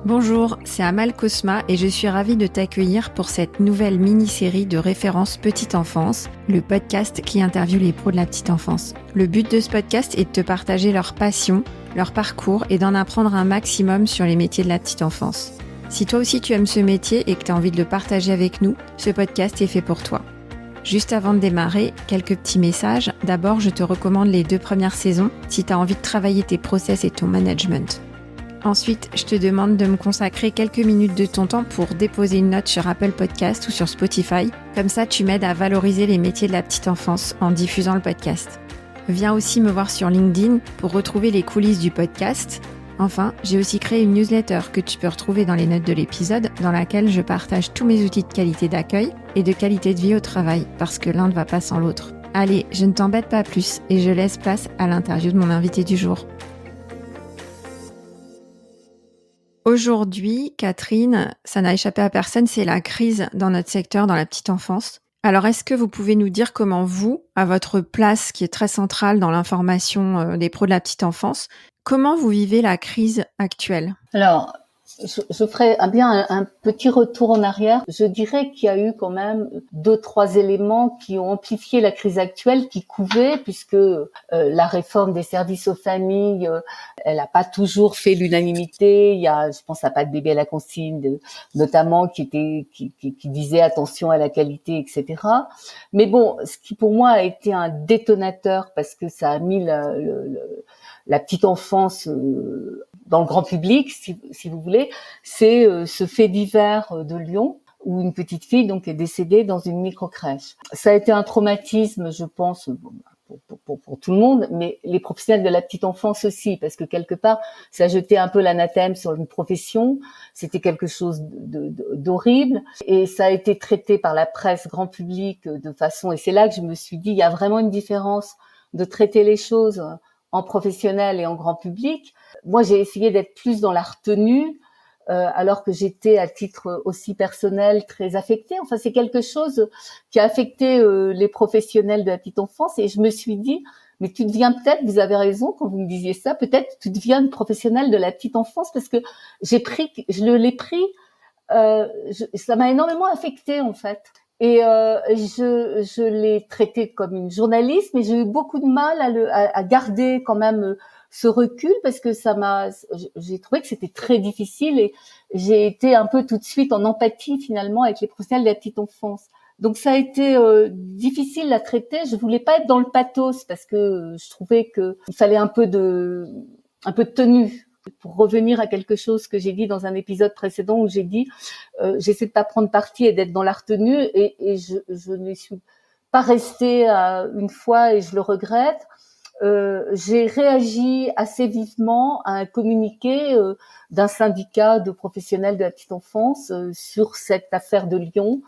Bonjour, c'est Amal Cosma et je suis ravie de t'accueillir pour cette nouvelle mini-série de références petite enfance, le podcast qui interviewe les pros de la petite enfance. Le but de ce podcast est de te partager leur passion, leur parcours et d'en apprendre un maximum sur les métiers de la petite enfance. Si toi aussi tu aimes ce métier et que tu as envie de le partager avec nous, ce podcast est fait pour toi. Juste avant de démarrer, quelques petits messages. D'abord, je te recommande les 2 premières saisons si tu as envie de travailler tes process et ton management. Ensuite, je te demande de me consacrer quelques minutes de ton temps pour déposer une note sur Apple Podcast ou sur Spotify. Comme ça, tu m'aides à valoriser les métiers de la petite enfance en diffusant le podcast. Viens aussi me voir sur LinkedIn pour retrouver les coulisses du podcast. Enfin, j'ai aussi créé une newsletter que tu peux retrouver dans les notes de l'épisode, dans laquelle je partage tous mes outils de qualité d'accueil et de qualité de vie au travail, parce que l'un ne va pas sans l'autre. Allez, je ne t'embête pas plus et je laisse place à l'interview de mon invité du jour. Aujourd'hui, Catherine, ça n'a échappé à personne, c'est la crise dans notre secteur, dans la petite enfance. Alors, est-ce que vous pouvez nous dire comment vous, à votre place qui est très centrale dans l'information des pros de la petite enfance, comment vous vivez la crise actuelle ? Alors, je ferai bien un petit retour en arrière. Je dirais qu'il y a eu quand même 2-3 éléments qui ont amplifié la crise actuelle, qui couvaient, puisque la réforme des services aux familles, elle n'a pas toujours fait l'unanimité. Il y a, je pense à Pas de bébé à la consigne, notamment, qui disait attention à la qualité, etc. Mais bon, ce qui pour moi a été un détonateur, parce que ça a mis la petite enfance dans le grand public, si vous voulez, c'est ce fait divers de Lyon, où une petite fille donc est décédée dans une microcrèche. Ça a été un traumatisme, je pense, pour tout le monde, mais les professionnels de la petite enfance aussi, parce que quelque part, ça jetait un peu l'anathème sur une profession. C'était quelque chose d'horrible, et ça a été traité par la presse grand public de façon, et c'est là que je me suis dit, il y a vraiment une différence de traiter les choses en professionnel et en grand public. Moi, j'ai essayé d'être plus dans la retenue, alors que j'étais à titre aussi personnel très affectée. Enfin, c'est quelque chose qui a affecté les professionnels de la petite enfance, et je me suis dit, mais tu deviens peut-être, vous avez raison quand vous me disiez ça, peut-être tu deviens une professionnelle de la petite enfance, parce que je l'ai pris, ça m'a énormément affectée en fait. Et je l'ai traité comme une journaliste, mais j'ai eu beaucoup de mal à garder quand même ce recul, parce que j'ai trouvé que c'était très difficile, et j'ai été un peu tout de suite en empathie finalement avec les professionnels de la petite enfance. Donc ça a été difficile à traiter. Je voulais pas être dans le pathos, parce que je trouvais que il fallait un peu de tenue. Pour revenir à quelque chose que j'ai dit dans un épisode précédent, où j'ai dit j'essaie de pas prendre parti et d'être dans la retenue, et je ne suis pas restée une fois, et je le regrette. J'ai réagi assez vivement à un communiqué d'un syndicat de professionnels de la petite enfance sur cette affaire de Lyon,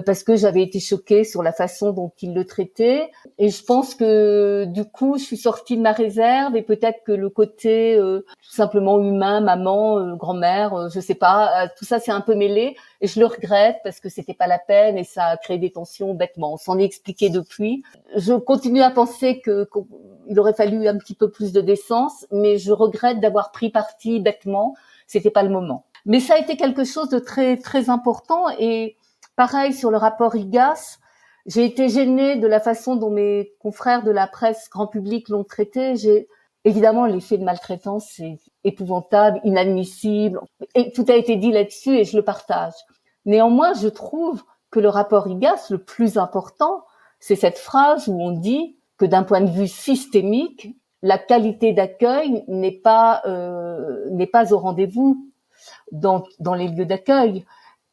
parce que j'avais été choquée sur la façon dont ils le traitaient, et je pense que du coup je suis sortie de ma réserve, et peut-être que le côté tout simplement humain, maman, grand-mère, je sais pas, tout ça c'est un peu mêlé, et je le regrette, parce que c'était pas la peine, et ça a créé des tensions bêtement. On s'en est expliqué depuis. Je continue à penser qu'il aurait fallu un petit peu plus de décence, mais je regrette d'avoir pris parti bêtement. C'était pas le moment. Mais ça a été quelque chose de très très important. Et pareil sur le rapport IGAS, j'ai été gênée de la façon dont mes confrères de la presse grand public l'ont traité. Évidemment, les faits de maltraitance, c'est épouvantable, inadmissible, et tout a été dit là-dessus, et je le partage. Néanmoins, je trouve que le rapport IGAS, le plus important, c'est cette phrase où on dit que d'un point de vue systémique, la qualité d'accueil n'est pas au rendez-vous dans les lieux d'accueil.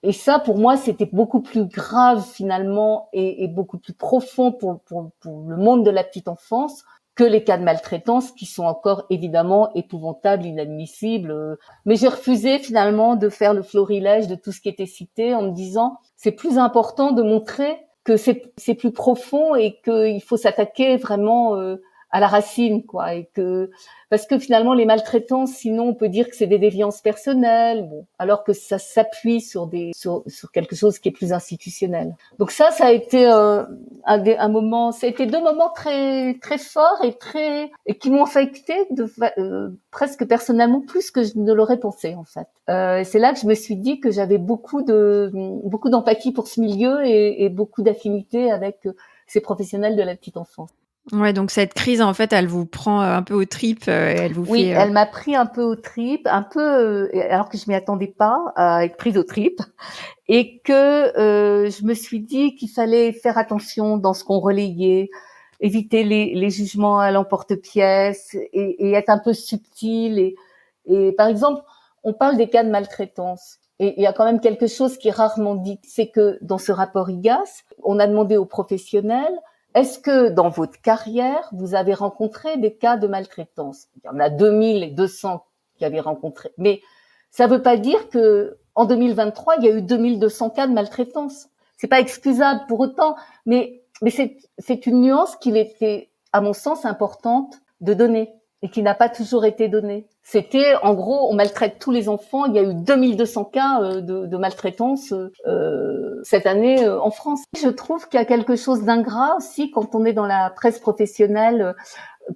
Et ça, pour moi, c'était beaucoup plus grave finalement, et beaucoup plus profond pour le monde de la petite enfance, que les cas de maltraitance, qui sont encore évidemment épouvantables, inadmissibles. Mais j'ai refusé finalement de faire le florilège de tout ce qui était cité, en me disant c'est plus important de montrer que c'est plus profond, et qu'il faut s'attaquer vraiment à la racine, quoi, et que parce que finalement les maltraitances, sinon on peut dire que c'est des déviances personnelles, bon, alors que ça s'appuie sur quelque chose qui est plus institutionnel. Donc ça a été un moment, ça a été deux moments très très forts et qui m'ont affecté presque personnellement plus que je ne l'aurais pensé en fait. C'est là que je me suis dit que j'avais beaucoup d'empathie pour ce milieu et beaucoup d'affinité avec ces professionnels de la petite enfance. Ouais, donc cette crise, en fait, elle vous prend un peu aux tripes, elle vous Oui, fait... elle m'a pris un peu aux tripes, alors que je m'y attendais pas à être prise aux tripes, et que je me suis dit qu'il fallait faire attention dans ce qu'on relayait, éviter les jugements à l'emporte-pièce et être un peu subtil. Et par exemple, on parle des cas de maltraitance. Et il y a quand même quelque chose qui est rarement dit, c'est que dans ce rapport IGAS, on a demandé aux professionnels: est-ce que dans votre carrière, vous avez rencontré des cas de maltraitance? Il y en a 2200 qui avaient rencontré. Mais ça ne veut pas dire que en 2023, il y a eu 2200 cas de maltraitance. C'est pas excusable pour autant, mais c'est une nuance qu'il était, à mon sens, importante de donner et qui n'a pas toujours été donnée. C'était, en gros, on maltraite tous les enfants. Il y a eu 2200 cas de maltraitance cette année en France. Je trouve qu'il y a quelque chose d'ingrat aussi quand on est dans la presse professionnelle,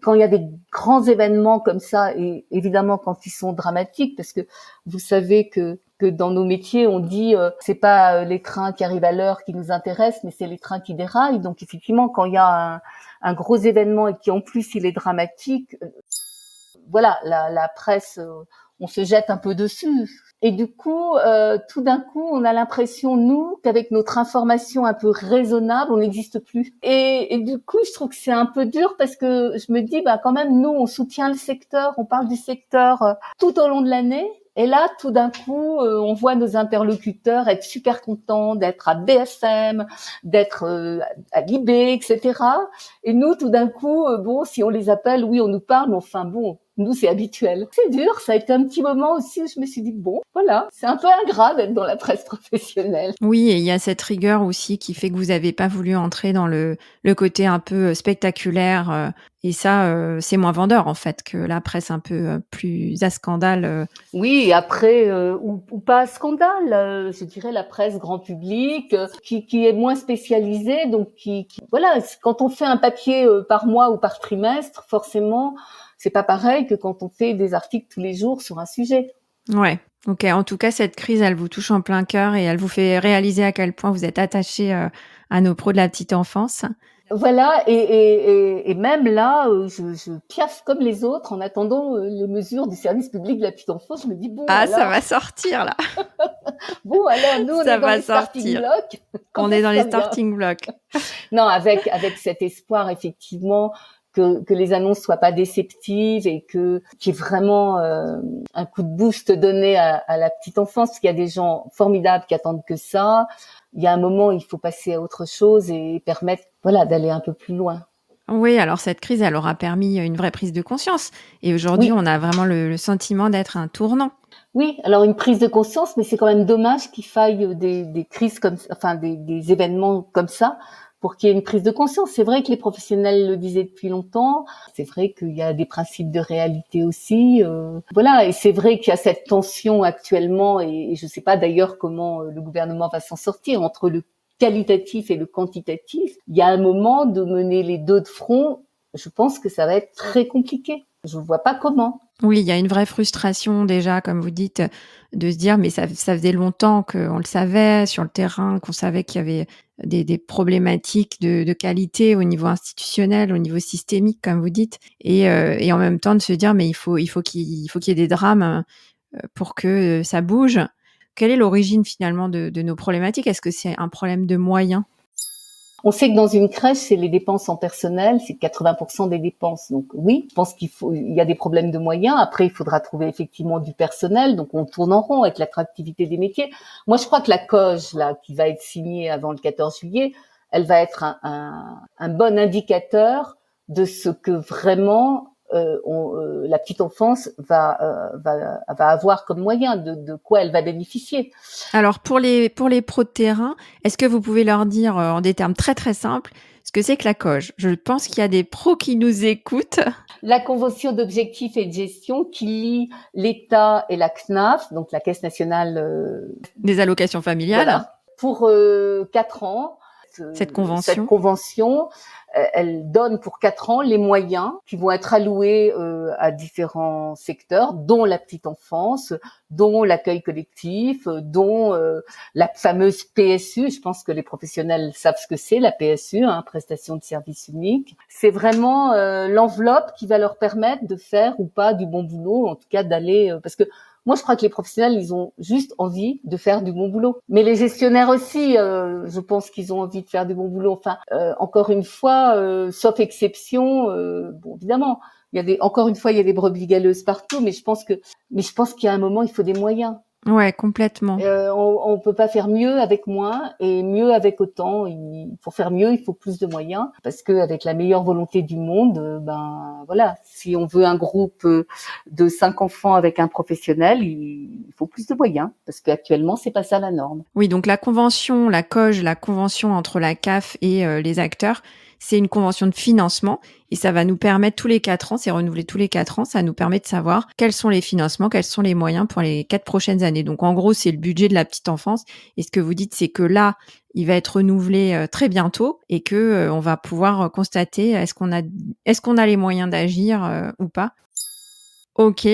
quand il y a des grands événements comme ça, et évidemment quand ils sont dramatiques, parce que vous savez que dans nos métiers, on dit c'est pas les trains qui arrivent à l'heure qui nous intéressent, mais c'est les trains qui déraillent. Donc effectivement, quand il y a un gros événement et qui en plus il est dramatique, voilà, la presse, on se jette un peu dessus. Et du coup, tout d'un coup, on a l'impression, nous, qu'avec notre information un peu raisonnable, on n'existe plus. Et du coup, je trouve que c'est un peu dur parce que je me dis, quand même, nous, on soutient le secteur, on parle du secteur tout au long de l'année. Et là, tout d'un coup, on voit nos interlocuteurs être super contents d'être à BFM, d'être à l'IB, etc. Et nous, tout d'un coup, si on les appelle, oui, on nous parle, mais enfin bon, nous, c'est habituel. C'est dur, ça a été un petit moment aussi où je me suis dit, voilà, c'est un peu ingrat d'être dans la presse professionnelle. Oui, et il y a cette rigueur aussi qui fait que vous n'avez pas voulu entrer dans le côté un peu spectaculaire. Et ça, c'est moins vendeur, en fait, que la presse un peu plus à scandale. Oui, et après, ou pas à scandale, je dirais la presse grand public, qui est moins spécialisée, donc voilà, quand on fait un papier par mois ou par trimestre, forcément, c'est pas pareil que quand on fait des articles tous les jours sur un sujet. Ouais. Ok. En tout cas, cette crise, elle vous touche en plein cœur et elle vous fait réaliser à quel point vous êtes attaché à nos pros de la petite enfance. Voilà, et même là, je piaffe comme les autres en attendant les mesures du service public de la petite enfance. Je me dis alors, ça va sortir là. Alors nous on est dans les starting blocks. On est dans les starting blocks. Non, avec cet espoir effectivement que les annonces soient pas déceptives et qu'il y ait vraiment un coup de boost donné à la petite enfance, parce qu'il y a des gens formidables qui attendent que ça. Il y a un moment, il faut passer à autre chose et permettre, d'aller un peu plus loin. Oui, alors cette crise, elle aura permis une vraie prise de conscience. Et aujourd'hui, on a vraiment le sentiment d'être un tournant. Oui, alors une prise de conscience, mais c'est quand même dommage qu'il faille des crises comme, des événements comme ça pour qu'il y ait une prise de conscience. C'est vrai que les professionnels le disaient depuis longtemps. C'est vrai qu'il y a des principes de réalité aussi. Et c'est vrai qu'il y a cette tension actuellement, et je ne sais pas d'ailleurs comment le gouvernement va s'en sortir entre le qualitatif et le quantitatif. Il y a un moment de mener les deux de front. Je pense que ça va être très compliqué. Je ne vois pas comment. Oui, il y a une vraie frustration déjà, comme vous dites, de se dire, mais ça faisait longtemps qu'on le savait sur le terrain, qu'on savait qu'il y avait des problématiques de qualité au niveau institutionnel, au niveau systémique, comme vous dites, et en même temps de se dire, mais il faut qu'il y ait des drames pour que ça bouge. Quelle est l'origine finalement de nos problématiques? Est-ce que c'est un problème de moyens? On sait que dans une crèche, c'est les dépenses en personnel, c'est 80% des dépenses. Donc oui, je pense il y a des problèmes de moyens. Après, il faudra trouver effectivement du personnel. Donc on tourne en rond avec l'attractivité des métiers. Moi, je crois que la COG, là, qui va être signée avant le 14 juillet, elle va être un bon indicateur de ce que vraiment la petite enfance va avoir comme moyen, de quoi elle va bénéficier. Alors pour les pros de terrain, est-ce que vous pouvez leur dire en des termes très très simples ce que c'est que la COG. Je pense qu'il y a des pros qui nous écoutent. La convention d'objectifs et de gestion qui lie l'État et la CNAF, donc la Caisse nationale des allocations familiales, voilà, pour 4 ans. Cette convention, elle donne pour 4 ans les moyens qui vont être alloués à différents secteurs, dont la petite enfance, dont l'accueil collectif, dont la fameuse PSU. Je pense que les professionnels savent ce que c'est, la PSU, prestation de service unique. C'est vraiment l'enveloppe qui va leur permettre de faire ou pas du bon boulot, en tout cas d'aller... parce que moi, je crois que les professionnels, ils ont juste envie de faire du bon boulot. Mais les gestionnaires aussi, je pense qu'ils ont envie de faire du bon boulot. Enfin, encore une fois, sauf exception, bon, évidemment, encore une fois, il y a des brebis galeuses partout, mais je pense qu'il y a un moment, il faut des moyens. Ouais, complètement. On peut pas faire mieux avec moins et mieux avec autant. Pour faire mieux, il faut plus de moyens parce que avec la meilleure volonté du monde, voilà, si on veut un groupe de 5 enfants avec un professionnel, il faut plus de moyens parce qu'actuellement, c'est pas ça la norme. Oui, donc la convention, la COG, la convention entre la CAF et les acteurs, c'est une convention de financement et ça va nous permettre tous les 4 ans, c'est renouvelé tous les 4 ans, ça nous permet de savoir quels sont les financements, quels sont les moyens pour les 4 prochaines années. Donc en gros, c'est le budget de la petite enfance et ce que vous dites, c'est que là, il va être renouvelé très bientôt et que on va pouvoir constater est-ce qu'on a les moyens d'agir ou pas. Ok,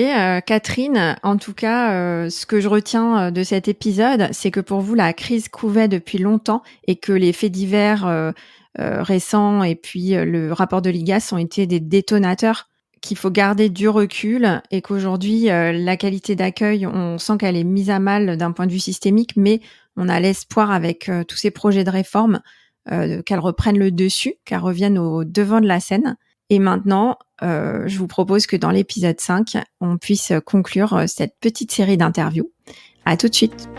Catherine, en tout cas, ce que je retiens de cet épisode, c'est que pour vous, la crise couvait depuis longtemps et que les faits divers récents et puis le rapport de l'IGAS ont été des détonateurs, qu'il faut garder du recul et qu'aujourd'hui, la qualité d'accueil, on sent qu'elle est mise à mal d'un point de vue systémique, mais on a l'espoir avec tous ces projets de réforme qu'elle reprenne le dessus, qu'elle revienne au devant de la scène. Et maintenant, je vous propose que dans l'épisode 5, on puisse conclure cette petite série d'interviews. À tout de suite.